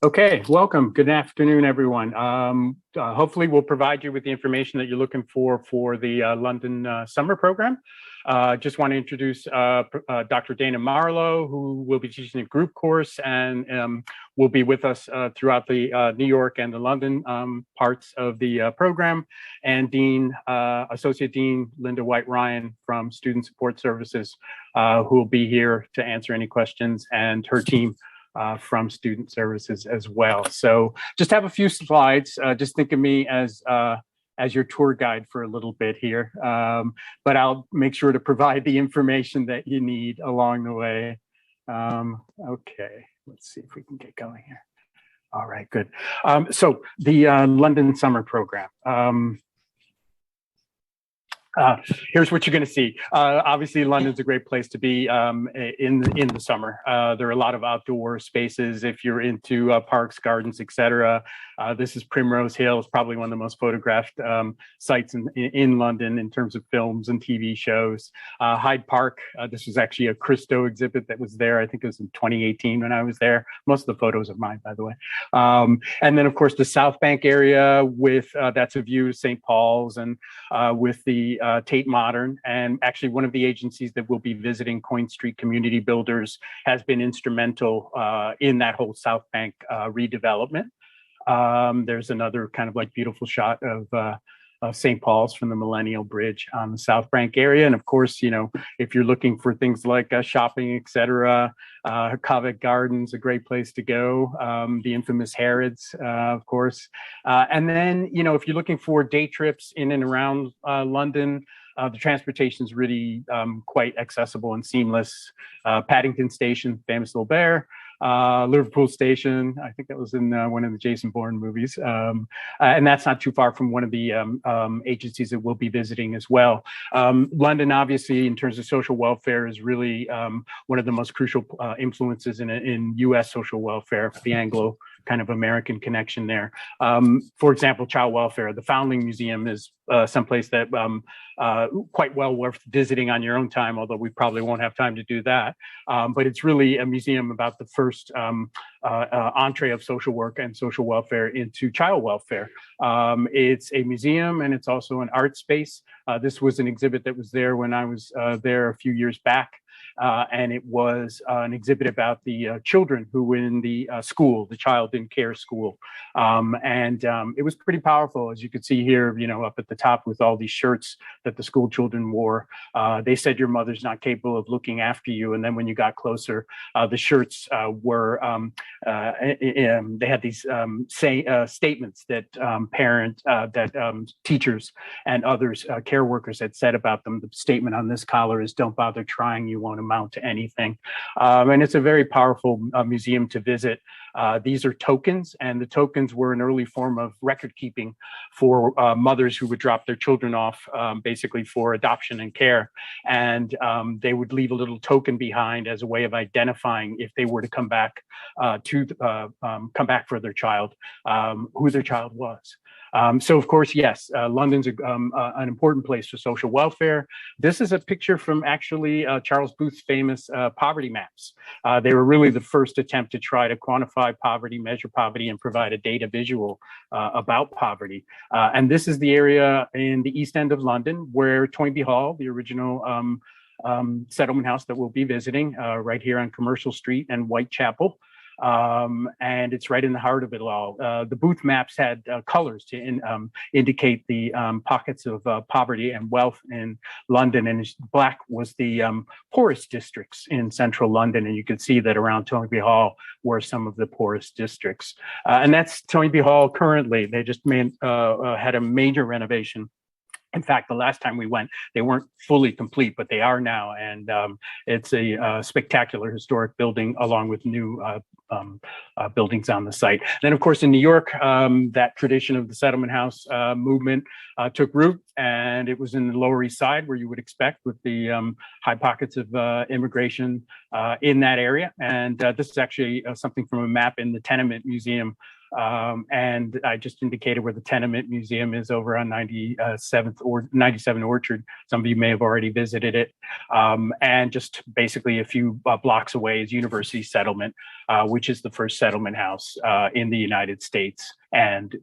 Okay, welcome. Good afternoon, everyone. Hopefully, we'll provide you with the information that you're looking for the London summer program. Just want to introduce Dr. Dana Marlowe, who will be teaching a group course and will be with us throughout the New York and the London parts of the program, and Associate Dean Linda White-Ryan from Student Support Services, who will be here to answer any questions, and her team from Student Services as well. So just have a few slides. Just think of me as your tour guide for a little bit here, but I'll make sure to provide the information that you need along the way. Okay, let's see if we can get going here. All right, good. So the London Summer Program. Here's what you're going to see. Obviously, London's a great place to be in the summer. There are a lot of outdoor spaces if you're into parks, gardens, etc. This is Primrose Hill. It's probably one of the most photographed sites in London in terms of films and TV shows. Hyde Park. This was actually a Christo exhibit that was there. I think it was in 2018 when I was there. Most of the photos are mine, by the way. And then, of course, the South Bank area with that's a view of St. Paul's, and with the Tate Modern. And actually one of the agencies that will be visiting, Coin Street Community Builders, has been instrumental in that whole South Bank redevelopment. There's another kind of like beautiful shot of St. Paul's from the Millennial Bridge on the South Bank area. And of course, you know, if you're looking for things like shopping, etc., Covent Garden's a great place to go. The infamous Harrods, of course. And then, you know, if you're looking for day trips in and around London, the transportation is really quite accessible and seamless. Paddington Station, famous little bear. Liverpool Station, I think that was in one of the Jason Bourne movies. And that's not too far from one of the agencies that we'll be visiting as well. London, obviously, in terms of social welfare, is really one of the most crucial influences in US social welfare, the Anglo kind of American connection there. For example, child welfare. The Foundling Museum is someplace that quite well worth visiting on your own time, although we probably won't have time to do that. But it's really a museum about the first entree of social work and social welfare into child welfare. It's a museum, and it's also an art space. This was an exhibit that was there when I was there a few years back. And it was an exhibit about the children who were in the school, the child in care school. And it was pretty powerful, as you could see here, you know, up at the top with all these shirts that the school children wore. They said your mother's not capable of looking after you. And then when you got closer, the shirts were, they had these statements that teachers and others, care workers had said about them. The statement on this collar is, "Don't bother trying, you won't amount to anything." And it's a very powerful museum to visit. These are tokens, and the tokens were an early form of record keeping for mothers who would drop their children off basically for adoption and care. And they would leave a little token behind as a way of identifying if they were to come back come back for their child, who their child was. So of course, yes, London's an important place for social welfare. This is a picture from actually Charles Booth's famous poverty maps. They were really the first attempt to try to quantify poverty, measure poverty, and provide a data visual about poverty. And this is the area in the East End of London where Toynbee Hall, the original settlement house that we'll be visiting, right here on Commercial Street and Whitechapel. And it's right in the heart of it all. The Booth maps had colors to indicate the pockets of poverty and wealth in London, and black was the poorest districts in central London. And you could see that around Toynbee Hall were some of the poorest districts. And that's Toynbee Hall currently. They just had a major renovation. In fact, the last time we went, they weren't fully complete, but they are now. And it's a spectacular historic building along with new buildings on the site. Then, of course, in New York, that tradition of the settlement house movement took root, and it was in the Lower East Side, where you would expect, with the high pockets of immigration in that area. And this is actually something from a map in the Tenement Museum. And I just indicated where the Tenement Museum is over on 97 Orchard. Some of you may have already visited it. And just basically a few blocks away is University Settlement. which is the first settlement house in the United States. And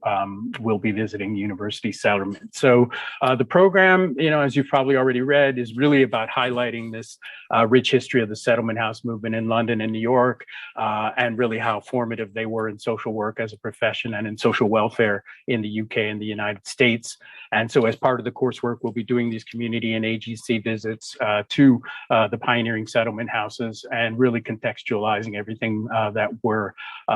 we'll be visiting University Settlement. So the program, as you've probably already read, is really about highlighting this rich history of the settlement house movement in London and New York, and really how formative they were in social work as a profession and in social welfare in the UK and the United States. And so as part of the coursework, we'll be doing these community and AGC visits to the pioneering settlement houses and really contextualizing everything that we're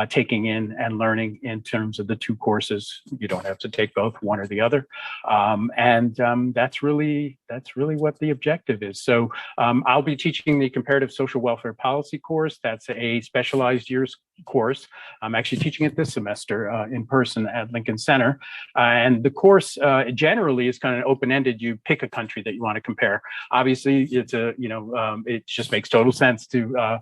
taking in and learning in terms of the two courses. You don't have to take both, one or the other. That's really what the objective is. So I'll be teaching the comparative social welfare policy course. That's a specialized years course. I'm actually teaching it this semester in person at Lincoln Center. And the course generally is kind of open-ended. You pick a country that you want to compare. Obviously, it's it just makes total sense to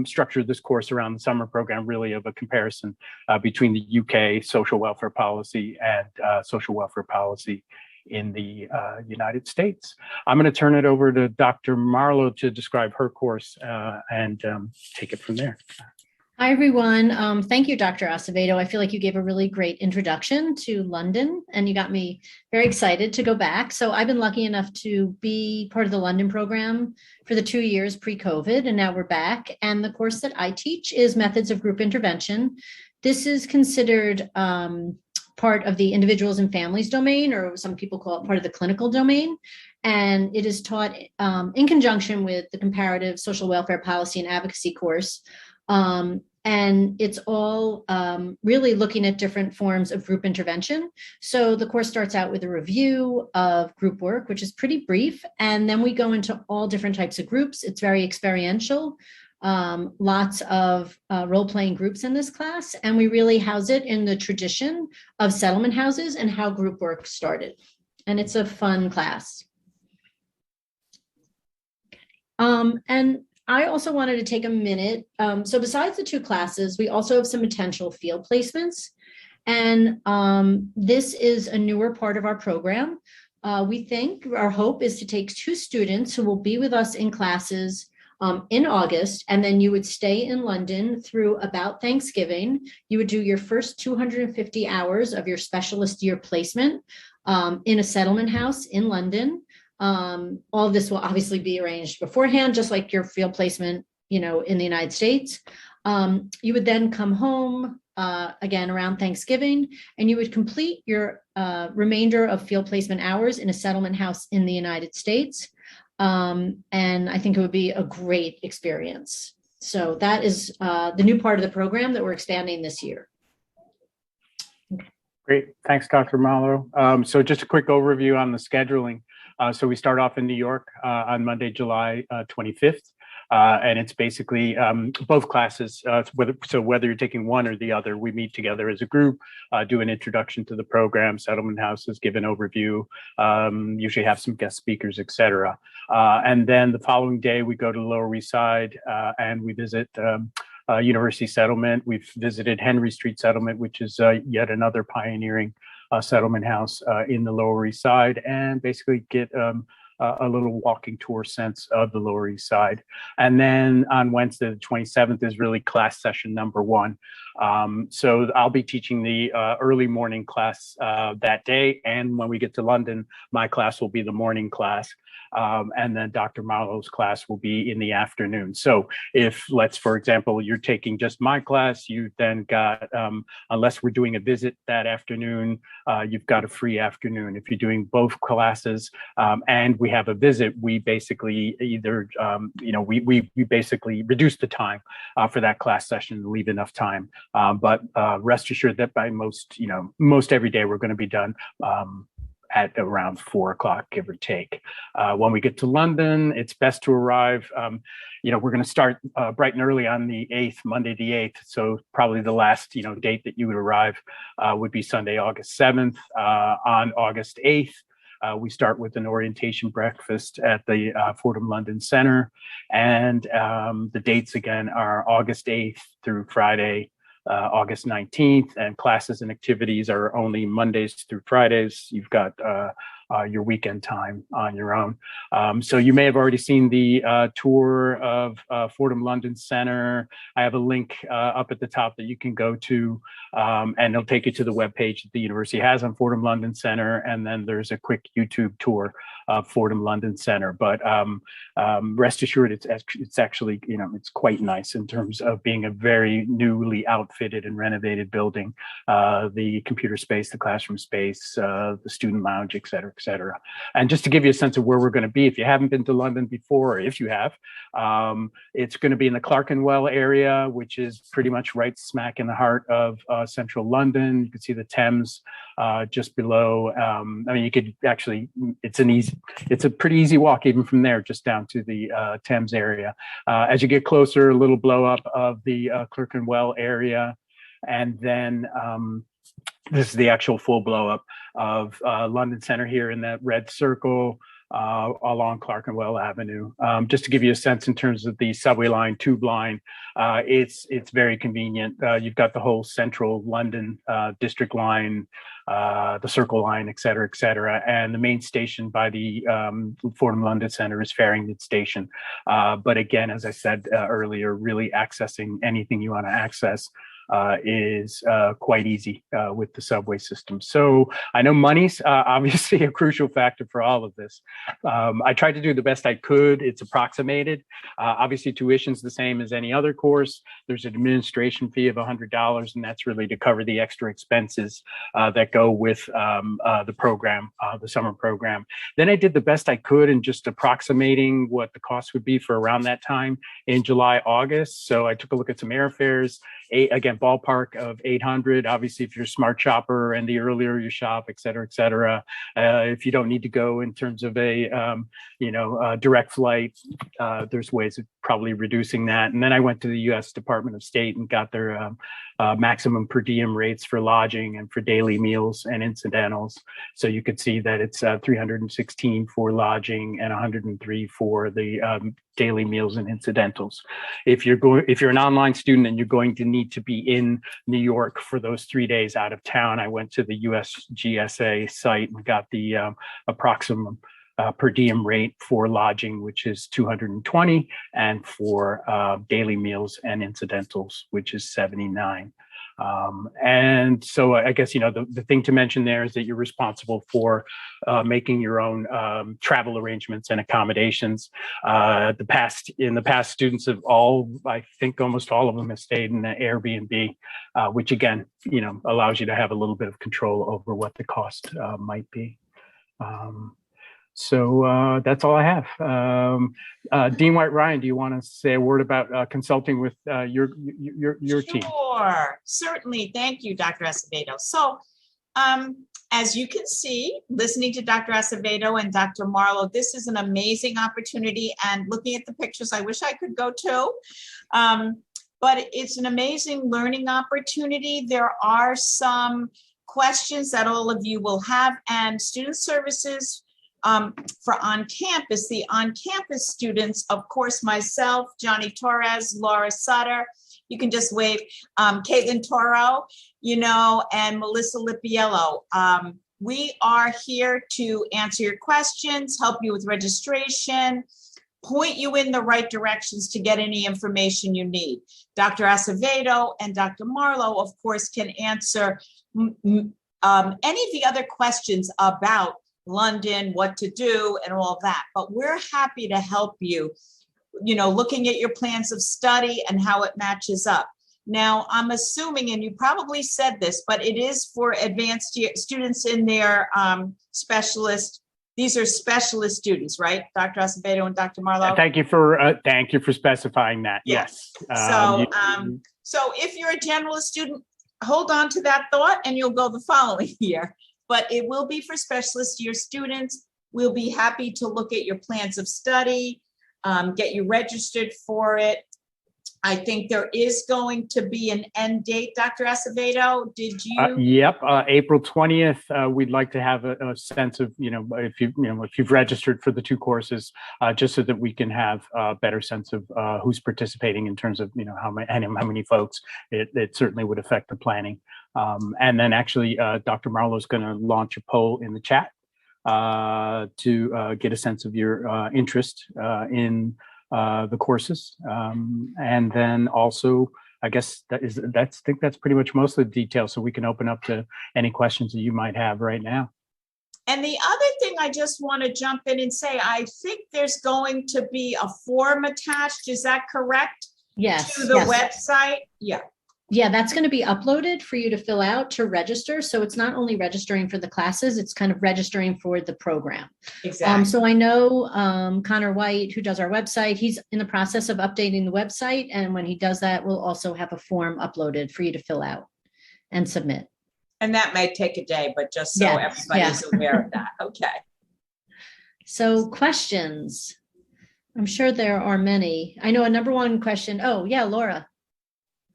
structure this course around the summer program, really of a comparison between the UK social welfare policy and social welfare policy in the United States. I'm going to turn it over to Dr. Marlowe to describe her course and take it from there. Hi, everyone. Thank you, Dr. Acevedo. I feel like you gave a really great introduction to London, and you got me very excited to go back. So I've been lucky enough to be part of the London program for the 2 years pre-COVID, and now we're back. And the course that I teach is Methods of Group Intervention. This is considered part of the individuals and families domain, or some people call it part of the clinical domain. And it is taught in conjunction with the comparative social welfare policy and advocacy course. And it's all really looking at different forms of group intervention. So the course starts out with a review of group work, which is pretty brief. And then we go into all different types of groups. It's very experiential. Lots of role-playing groups in this class. And we really house it in the tradition of settlement houses and how group work started. And it's a fun class. And I also wanted to take a minute. So besides the two classes, we also have some potential field placements. And this is a newer part of our program. We think our hope is to take 2 students who will be with us in classes in August, and then you would stay in London through about Thanksgiving. You would do your first 250 hours of your specialist year placement in a settlement house in London. All of this will obviously be arranged beforehand, just like your field placement, in the United States. You would then come home again around Thanksgiving, and you would complete your remainder of field placement hours in a settlement house in the United States. And I think it would be a great experience. So that is the new part of the program that we're expanding this year. Great. Thanks, Dr. Marlowe. So just a quick overview on the scheduling. So we start off in New York on Monday, July 25th. And it's basically both classes, whether you're taking one or the other, we meet together as a group, do an introduction to the program, settlement houses, give an overview, usually have some guest speakers, et cetera. And then the following day, we go to the Lower East Side and we visit University Settlement. We've visited Henry Street Settlement, which is yet another pioneering settlement house in the Lower East Side, and basically get a little walking tour sense of the Lower East Side. And then on Wednesday, the 27th is really class session number 1. So I'll be teaching the early morning class that day. And when we get to London, my class will be the morning class. And then Dr. Marlowe's class will be in the afternoon. So if, for example, you're taking just my class, you then got, unless we're doing a visit that afternoon, you've got a free afternoon. If you're doing both classes and we have a visit, we basically either, we basically reduce the time for that class session and leave enough time. But rest assured that by most every day, we're going to be done at around 4 o'clock, give or take. When we get to London, it's best to arrive. We're going to start bright and early on the 8th, Monday the 8th. So probably the last, date that you would arrive would be Sunday, August 7th. On August 8th, we start with an orientation breakfast at the Fordham London Center. And the dates again are August 8th through Friday, August 19th, and classes and activities are only Mondays through Fridays. You've got your weekend time on your own. So you may have already seen the tour of Fordham London Center. I have a link up at the top that you can go to, and it'll take you to the webpage that the university has on Fordham London Center. And then there's a quick YouTube tour of Fordham London Center. But rest assured, it's actually, it's quite nice in terms of being a very newly outfitted and renovated building. The computer space, the classroom space, the student lounge, et cetera, et cetera. And just to give you a sense of where we're going to be, if you haven't been to London before, or if you have, it's going to be in the Clerkenwell area, which is pretty much right smack in the heart of central London. You can see the Thames just below. I mean, you could actually, it's a pretty easy walk even from there, just down to the Thames area. As you get closer, a little blow up of the Clerkenwell area. And then this is the actual full blow up of London Center here in that red circle along Clerkenwell Avenue. Just to give you a sense in terms of the subway line, tube line, it's very convenient. You've got the whole central London district line, the Circle line, et cetera, and the main station by the Fordham London Center is Farringdon Station. But again, as I said earlier, really accessing anything you want to access is quite easy with the subway system. So I know money's obviously a crucial factor for all of this. I tried to do the best I could. It's approximated. Obviously, tuition's the same as any other course. There's an administration fee of $100, and that's really to cover the extra expenses that go with the program, the summer program. Then I did the best I could in just approximating what the cost would be for around that time in July, August. So I took a look at some airfares. Again, ballpark of 800. Obviously, if you're a smart shopper and the earlier you shop, et cetera, if you don't need to go in terms of a direct flight, there's ways of probably reducing that. And then I went to the U.S. Department of State and got their maximum per diem rates for lodging and for daily meals and incidentals. So you could see that it's 316 for lodging and 103 for the daily meals and incidentals. If you're an online student and you're going to need to be in New York for those 3 days out of town, I went to the US GSA site and got the approximate per diem rate for lodging, which is 220, and for daily meals and incidentals, which is 79. And so I guess, the thing to mention there is that you're responsible for making your own travel arrangements and accommodations. In the past, students have I think almost all of them have stayed in an Airbnb, which again, allows you to have a little bit of control over what the cost might be. So that's all I have. Dean White-Ryan, do you want to say a word about consulting with your team? Sure, certainly. Thank you, Dr. Acevedo. So as you can see, listening to Dr. Acevedo and Dr. Marlowe, this is an amazing opportunity. And looking at the pictures, I wish I could go too. But it's an amazing learning opportunity. There are some questions that all of you will have, and student services for on-campus, the on-campus students, of course, myself, Johnny Torres, Laura Sutter, you can just wave, Caitlin Toro, and Melissa Lipiello. We are here to answer your questions, help you with registration, point you in the right directions to get any information you need. Dr. Acevedo and Dr. Marlowe, of course, can answer any of the other questions about London, what to do, and all that. But we're happy to help you, looking at your plans of study and how it matches up. Now, I'm assuming, and you probably said this, but it is for advanced students in their specialist. These are specialist students, right, Dr. Acevedo and Dr. Marlowe? Thank you for specifying that. Yes. So if you're a generalist student, hold on to that thought, and you'll go the following year. But it will be for specialist year students. We'll be happy to look at your plans of study, get you registered for it. I think there is going to be an end date, Dr. Acevedo. Did you? Yep, April 20th. We'd like to have a sense of, if you've registered for the two courses, just so that we can have a better sense of who's participating in terms of, how many folks. It certainly would affect the planning. And then actually, Dr. Marlowe is going to launch a poll in the chat to get a sense of your interest in the courses. And then also, I guess I think that's pretty much most of the details. So we can open up to any questions that you might have right now. And the other thing I just want to jump in and say, I think there's going to be a form attached. Is that correct? Yes. To the website? Yeah. Yeah, that's going to be uploaded for you to fill out to register. So it's not only registering for the classes, it's kind of registering for the program. Exactly. So I know Connor White, who does our website, he's in the process of updating the website. And when he does that, we'll also have a form uploaded for you to fill out and submit. And that may take a day, but just so everybody's aware of that. Okay. So questions. I'm sure there are many. I know a number one question. Oh, yeah, Laura.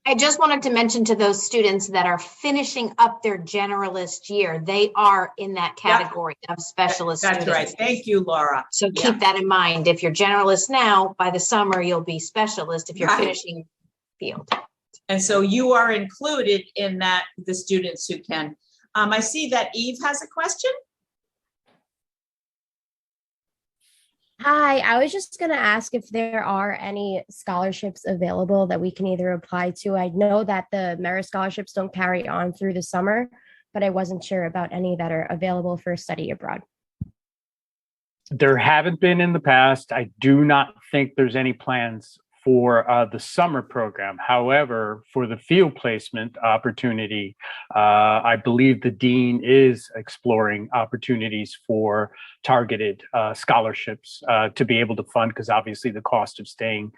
I just wanted to mention to those students that are finishing up their generalist year, they are in that category of specialist students. That's right. Thank you, Laura. So keep that in mind. If you're generalist now, by the summer, you'll be specialist if you're finishing field. And so you are included in that, the students who can. I see that Eve has a question. Hi, I was just going to ask if there are any scholarships available that we can either apply to. I know that the merit scholarships don't carry on through the summer, but I wasn't sure about any that are available for study abroad. There haven't been in the past. I do not think there's any plans for the summer program. However, for the field placement opportunity, I believe the dean is exploring opportunities for targeted scholarships to be able to fund, because obviously the cost of staying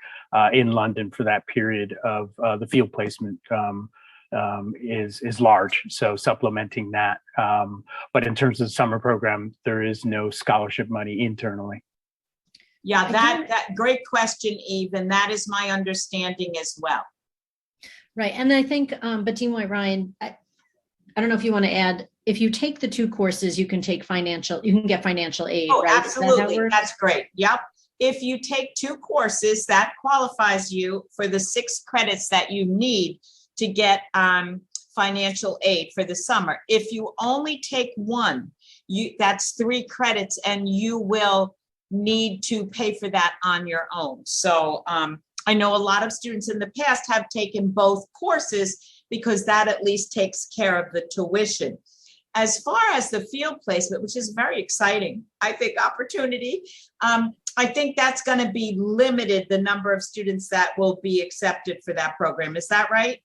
in London for that period of the field placement is large. So supplementing that. But in terms of the summer program, there is no scholarship money internally. Yeah, that great question, Eve, and that is my understanding as well. Right, and I think, but Dean White Ryan, I don't know if you want to add, if you take the two courses, you can get financial aid. Oh, right? absolutely, that's great. Yep. If you take two courses, that qualifies you for the 6 credits that you need to get financial aid for the summer. If you only take one, that's 3 credits, and you will need to pay for that on your own. So I know a lot of students in the past have taken both courses because that at least takes care of the tuition. As far as the field placement, which is very exciting, I think, opportunity, I think that's going to be limited, the number of students that will be accepted for that program. Is that right?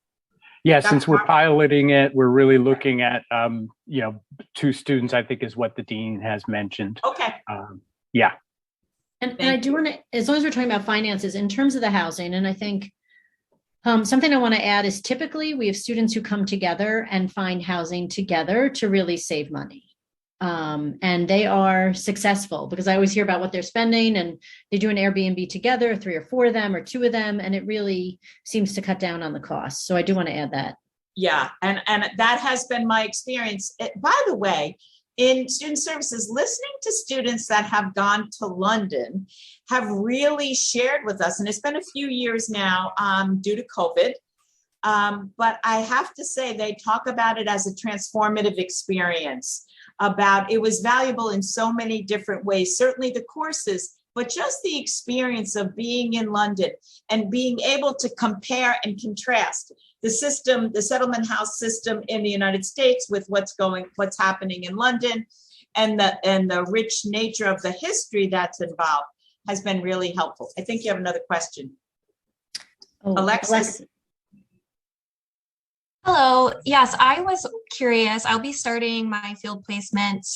Yeah, since we're piloting it, we're really looking at, 2 students, I think, is what the dean has mentioned. Okay. Yeah. And I do want to, as long as we're talking about finances, in terms of the housing, and I think something I want to add is typically we have students who come together and find housing together to really save money. And they are successful, because I always hear about what they're spending, and they do an Airbnb together, 3 or 4 of them or 2 of them, and it really seems to cut down on the cost. So I do want to add that. Yeah, and that has been my experience. By the way, in student services, listening to students that have gone to London have really shared with us, and it's been a few years now due to COVID, but I have to say they talk about it as a transformative experience, about it was valuable in so many different ways, certainly the courses, but just the experience of being in London and being able to compare and contrast the system, the settlement house system in the United States with what's happening in London, and the rich nature of the history that's involved has been really helpful. I think you have another question. Oh, Alexis. Hello. Yes, I was curious. I'll be starting my field placement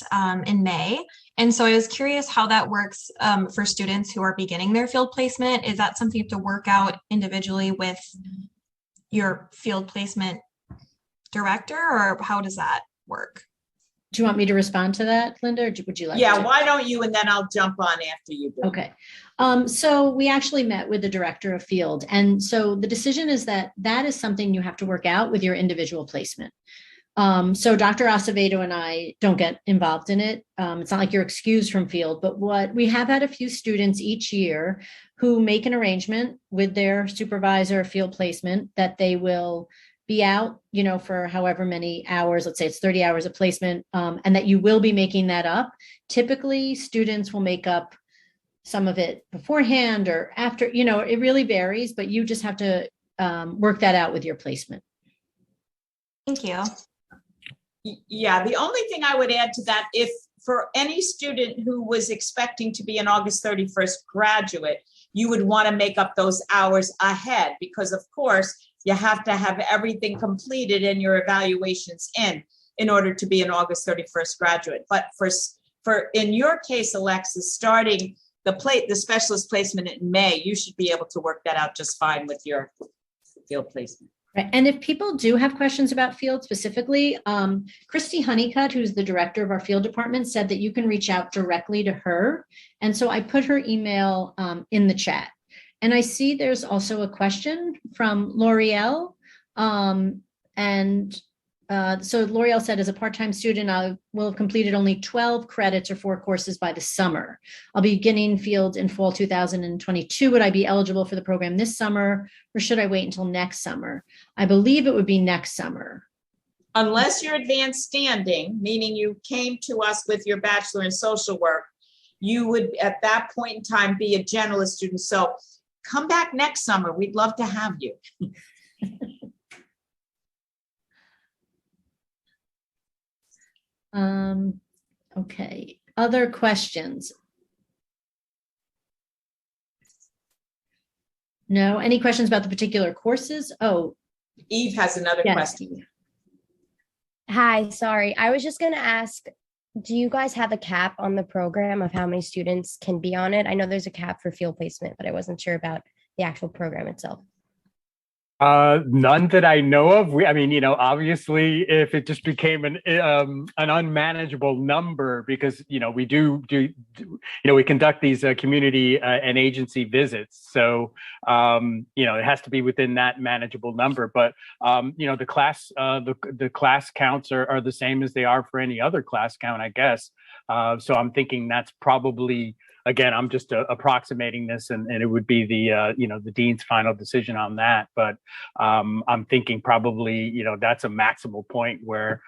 in May. And so I was curious how that works for students who are beginning their field placement. Is that something you have to work out individually with your field placement director, or how does that work? Do you want me to respond to that, Linda, or would you like to? Yeah, why don't you, and then I'll jump on after you do. Okay. So we actually met with the director of field. And so the decision is that is something you have to work out with your individual placement. So Dr. Acevedo and I don't get involved in it. It's not like you're excused from field, but what we have had a few students each year who make an arrangement with their supervisor of field placement that they will be out, for however many hours, let's say it's 30 hours of placement, and that you will be making that up. Typically, students will make up some of it beforehand or after, it really varies, but you just have to work that out with your placement. Thank you. Yeah, the only thing I would add to that, if for any student who was expecting to be an August 31st graduate, you would want to make up those hours ahead, because of course you have to have everything completed and your evaluations in order to be an August 31st graduate. But for in your case, Alexis, starting the specialist placement in May, you should be able to work that out just fine with your field placement. Right. And if people do have questions about field specifically, Christy Honeycutt, who's the director of our field department, said that you can reach out directly to her. And so I put her email in the chat. And I see there's also a question from L'Oreal. So L'Oreal said, as a part-time student, I will have completed only 12 credits or 4 courses by the summer. I'll be beginning field in fall 2022. Would I be eligible for the program this summer, or should I wait until next summer? I believe it would be next summer. Unless you're advanced standing, meaning you came to us with your bachelor in social work, you would at that point in time be a generalist student. So come back next summer. We'd love to have you. Okay, other questions? No, any questions about the particular courses? Oh, Eve has another yes. question. Hi, sorry. I was just going to ask, do you guys have a cap on the program of how many students can be on it? I know there's a cap for field placement, but I wasn't sure about the actual program itself. None that I know of. Obviously, if it just became an unmanageable number, because we we conduct these community and agency visits, so it has to be within that manageable number. But the class counts are the same as they are for any other class count, I guess. So I'm thinking that's probably. Again, I'm just approximating this, and it would be the dean's final decision on that. But I'm thinking probably that's a maximal point where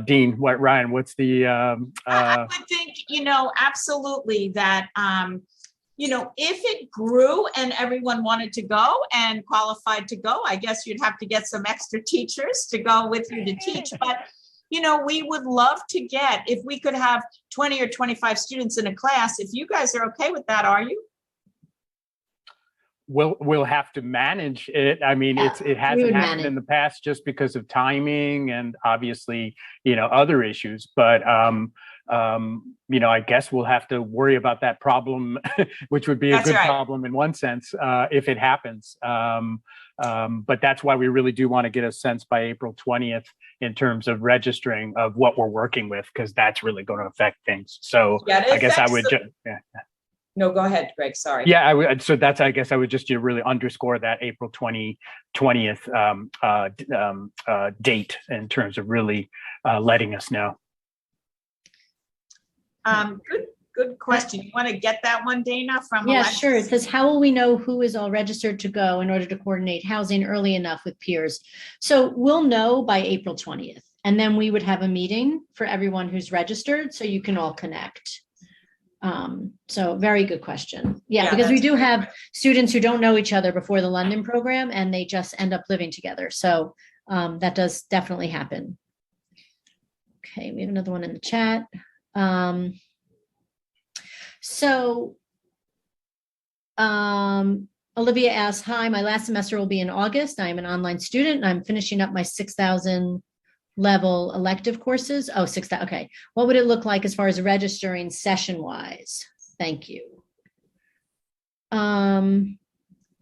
Dean, Ryan, what's the? I would think absolutely that if it grew and everyone wanted to go and qualified to go, I guess you'd have to get some extra teachers to go with you to teach, but. We would love to get, if we could have 20 or 25 students in a class, if you guys are okay with that, are you? We'll have to manage it. I mean, Yeah, it hasn't happened in the past just because of timing and obviously, other issues. But, I guess we'll have to worry about that problem, which would be a good problem in one sense, if it happens. But that's why we really do want to get a sense by April 20th in terms of registering of what we're working with, because that's really going to affect things. So I guess I would just, No, go ahead, Greg. Sorry. Yeah, I would. So I guess I would just really underscore that April 20th date in terms of really letting us know. Good question. You want to get that one, Dana, from Yeah, Alexis? sure. It says, how will we know who is all registered to go in order to coordinate housing early enough with peers? So we'll know by April 20th, and then we would have a meeting for everyone who's registered so you can all connect. So very good question. Yeah, because we do have students who don't know each other before the London program, and they just end up living together. So that does definitely happen. Okay, we have another one in the chat. Olivia asks, hi, my last semester will be in August. I am an online student and I'm finishing up my 6,000 level elective courses. Oh, 6,000. Okay. What would it look like as far as registering session wise? Thank you. Well,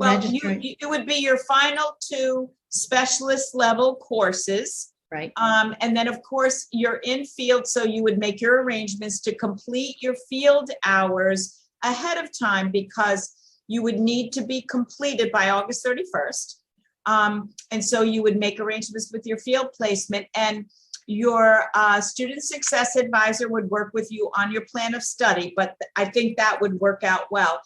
it would be your final 2 specialist level courses. Right. And then of course you're in field, so you would make your arrangements to complete your field hours ahead of time, because you would need to be completed by August 31st. And so you would make arrangements with your field placement, and your student success advisor would work with you on your plan of study, but I think that would work out well.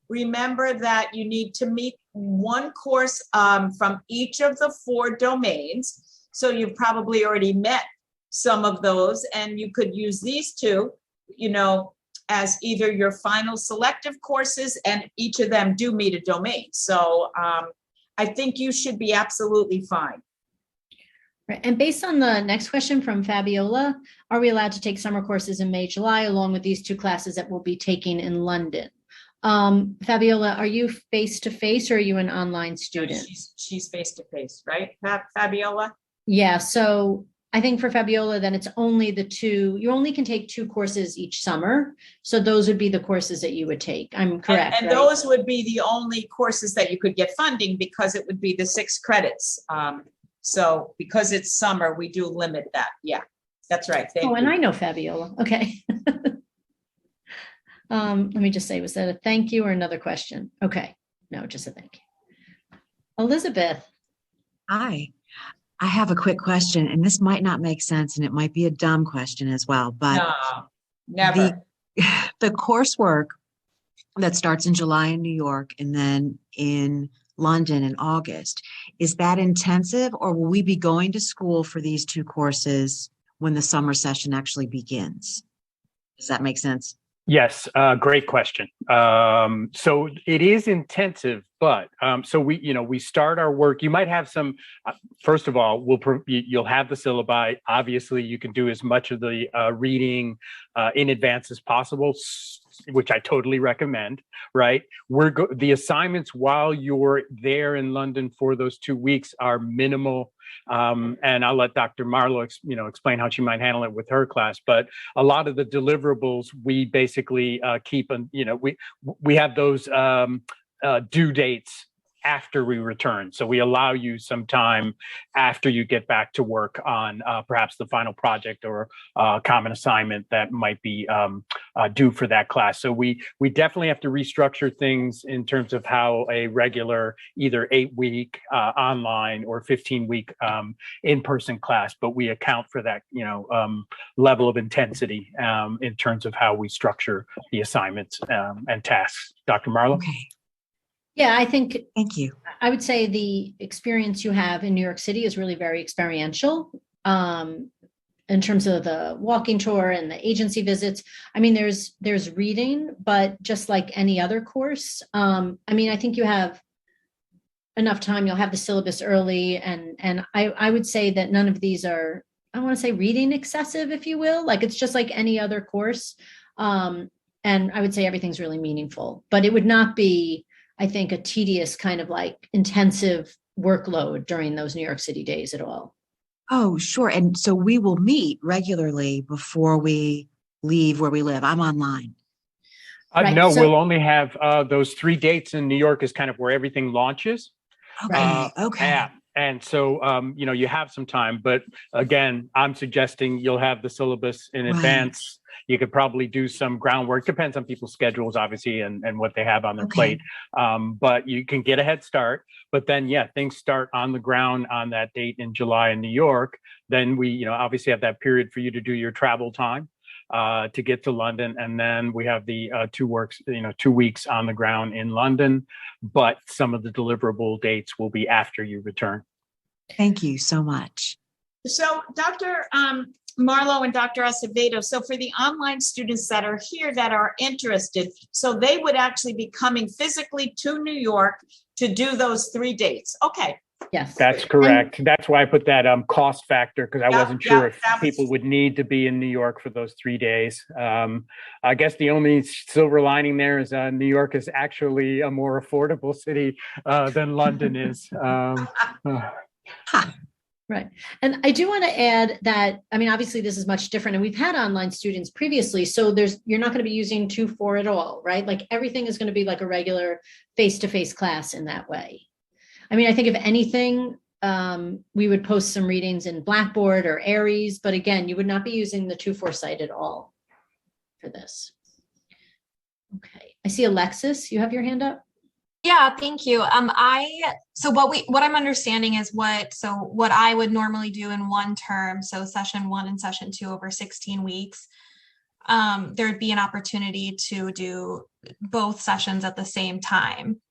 remember that you need to meet one course from each of the 4 domains. So you've probably already met some of those, and you could use these 2, as either your final selective courses, and each of them do meet a domain. So I think you should be absolutely fine. Right. And based on the next question from Fabiola, are we allowed to take summer courses in May, July, along with these 2 classes that we'll be taking in London? Fabiola, are you face-to-face or are you an online student? She's face-to-face, right, Fabiola? Yeah, so I think for Fabiola, then it's only the 2, you only can take 2 courses each summer. So those would be the courses that you would take. I'm correct, And right? those would be the only courses that you could get funding, because it would be the 6 credits. So because it's summer, we do limit that. Yeah, that's right. Thank you. And I know Fabiola. Okay. Let me just say, was that a thank you or another question? Okay. No, just a thank you. Elizabeth. Hi, I have a quick question, and this might not make sense, and it might be a dumb question as well, but No, never. the coursework that starts in July in New York and then in London in August, is that intensive, or will we be going to school for these 2 courses when the summer session actually begins? Does that make sense? Yes, great question. So it is intensive, but so we start our work. You might have some. First of all, you'll have the syllabi. Obviously, you can do as much of the reading in advance as possible, which I totally recommend. Right? The assignments while you're there in London for those 2 weeks are minimal. And I'll let Dr. Marlowe, explain how she might handle it with her class. But a lot of the deliverables we basically keep, and we have those due dates after we return. So we allow you some time after you get back to work on perhaps the final project or common assignment that might be due for that class. So we definitely have to restructure things in terms of how a regular either 8-week online or 15-week in-person class, but we account for that level of intensity in terms of how we structure the assignments and tasks. Dr. Marlowe? Okay. Yeah, I think Thank you. I would say the experience you have in New York City is really very experiential in terms of the walking tour and the agency visits. I mean, there's reading, but just like any other course, I think you have enough time. You'll have the syllabus early, and I would say that none of these are, I want to say, reading excessive, if you will. Like, it's just like any other course, and I would say everything's really meaningful. But it would not be, I think, a tedious kind of like intensive workload during those New York City days at all. Oh, sure. And so we will meet regularly before we leave where we live. I'm online. Right, No, so- we'll only have those 3 dates in New York is kind of where everything launches. Okay. Okay. Yeah. And so, you have some time, but again, I'm suggesting you'll have the syllabus in Right. advance. You could probably do some groundwork. Depends on people's schedules, obviously, and what they have on their Okay. plate. But you can get a head start. But then, things start on the ground on that date in July in New York. Then we, obviously have that period for you to do your travel time to get to London. And then we have the 2 weeks on the ground in London. But some of the deliverable dates will be after you return. Thank you so much. So Dr. Marlowe and Dr. Acevedo, so for the online students that are here that are interested, so they would actually be coming physically to New York to do those 3 dates. Okay. Yes. That's correct. That's why I put that cost factor, because I Yeah, wasn't sure yeah, if that was- people would need to be in New York for those 3 days. I guess the only silver lining there is New York is actually a more affordable city than London is. Right. And I do want to add that, obviously this is much different, and we've had online students previously. So you're not going to be using 2-4 at all, right? Like, everything is going to be like a regular face-to-face class in that way. I think if anything, we would post some readings in Blackboard or Aries, but again, you would not be using the 2-4 site at all for this. Okay. I see Alexis, you have your hand up. Yeah, thank you. What I'm understanding is what I would normally do in one term, so session 1 and session 2 over 16 weeks. there'd be an opportunity to do both sessions at the same time.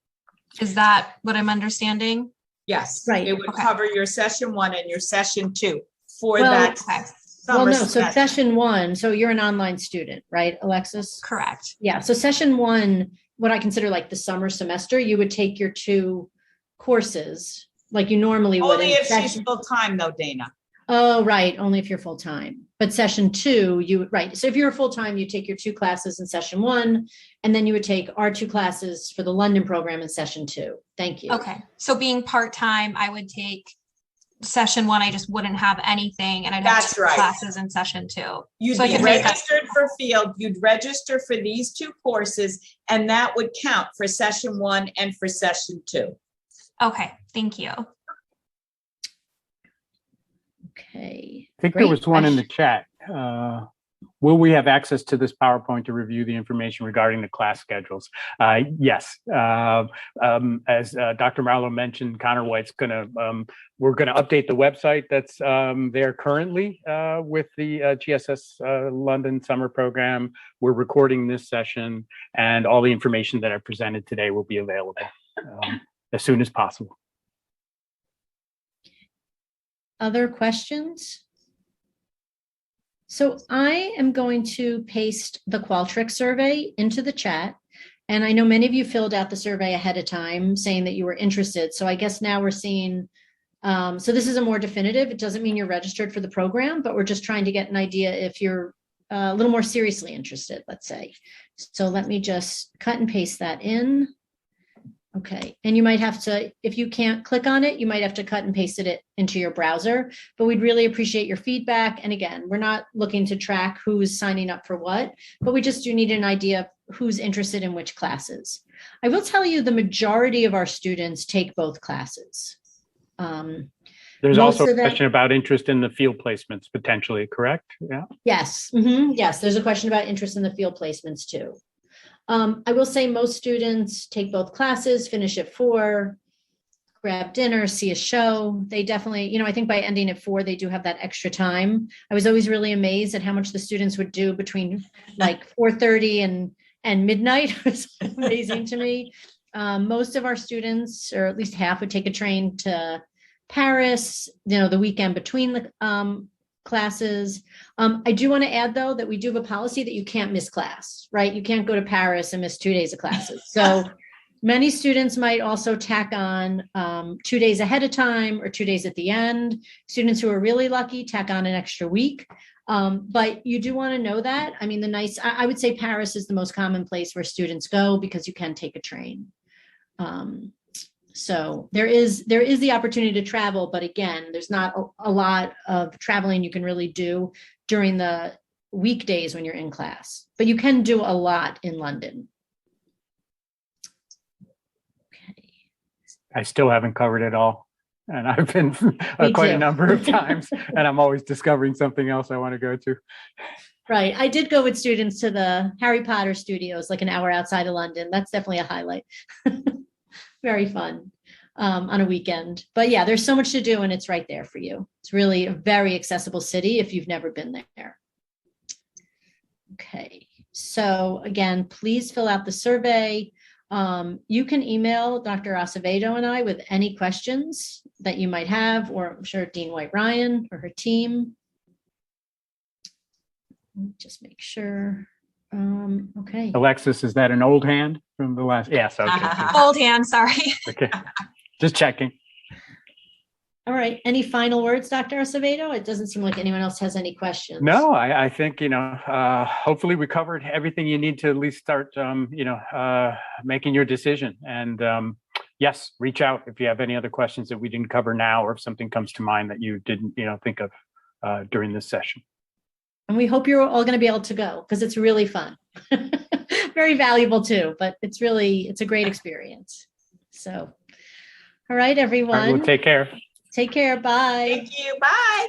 Is that what I'm understanding? Yes. Right. It would Okay. cover your session 1 and your session 2 for Well, that Okay, summer Well, no, so semester. session 1, so you're an online student, right, Alexis? correct. Yeah, so session 1, what I consider like the summer semester, you would take your 2 courses like you normally would. Only in if she's session- full-time though, Dana. Oh, right, only if you're full-time. But session 2, right, so if you're full-time, you take your 2 classes in session 1, and then you would take our 2 classes for the London program in session 2. Thank you. Okay, so being part-time, I would take session 1, I just wouldn't have anything, and I'd have That's 2 right. classes in session 2. You'd So I be could make that- registered for field, you'd register for these 2 courses, and that would count for session 1 and for session 2. Okay, thank you. Okay. I think there Great was one in the question. chat. Will we have access to this PowerPoint to review the information regarding the class schedules? Yes. As Dr. Marlowe mentioned, Connor White's we're gonna update the website that's there currently with the GSS London summer program. We're recording this session, and all the information that I presented today will be available as soon as possible. Other questions? So I am going to paste the Qualtrics survey into the chat. And I know many of you filled out the survey ahead of time saying that you were interested. So I guess now we're seeing, so this is a more definitive. It doesn't mean you're registered for the program, but we're just trying to get an idea if you're a little more seriously interested, let's say. So let me just cut and paste that in. Okay, and you might have to, if you can't click on it, you might have to cut and paste it into your browser, but we'd really appreciate your feedback. And again, we're not looking to track who's signing up for what, but we just do need an idea of who's interested in which classes. I will tell you the majority of our students take both classes. There's Most also a of them- question about interest in the field placements potentially, correct? Yeah. Yes, yes, there's a question about interest in the field placements too. I will say most students take both classes, finish at 4, grab dinner, see a show. They definitely, I think by ending at 4, they do have that extra time. I was always really amazed at how much the students would do between like 4:30 and midnight. It was amazing to me. Most of our students, or at least half, would take a train to Paris, the weekend between the classes. I do want to add though, that we do have a policy that you can't miss class, right? You can't go to Paris and miss 2 days of classes. So many students might also tack on 2 days ahead of time or 2 days at the end. Students who are really lucky tack on an extra week. But you do want to know that. I mean, I would say Paris is the most common place where students go because you can take a train. So there is the opportunity to travel, but again, there's not a lot of traveling you can really do during the weekdays when you're in class, but you can do a lot in London. Okay. I still haven't covered it all. And I've been Me quite a too. number of times, and I'm always discovering something else I want to go to. Right. I did go with students to the Harry Potter studios, like an hour outside of London. That's definitely a highlight. Very fun on a weekend. But yeah, there's so much to do and it's right there for you. It's really a very accessible city if you've never been there. Okay. So again, please fill out the survey. You can email Dr. Acevedo and I with any questions that you might have, or I'm sure Dean White-Ryan or her team. Let me just make sure. Okay. Alexis, is that an old hand from the last? Yes. Okay. Old hand, sorry. Okay. Just checking. All right. Any final words, Dr. Acevedo? It doesn't seem like anyone else has any questions. No, I think, hopefully we covered everything you need to at least start, making your decision. And yes, reach out if you have any other questions that we didn't cover now, or if something comes to mind that you didn't, think of during this session. And we hope you're all going to be able to go because it's really fun. Very valuable too, but it's a great experience. So, all right, everyone. All right, well, take care. Take care. Bye. Thank you. Bye.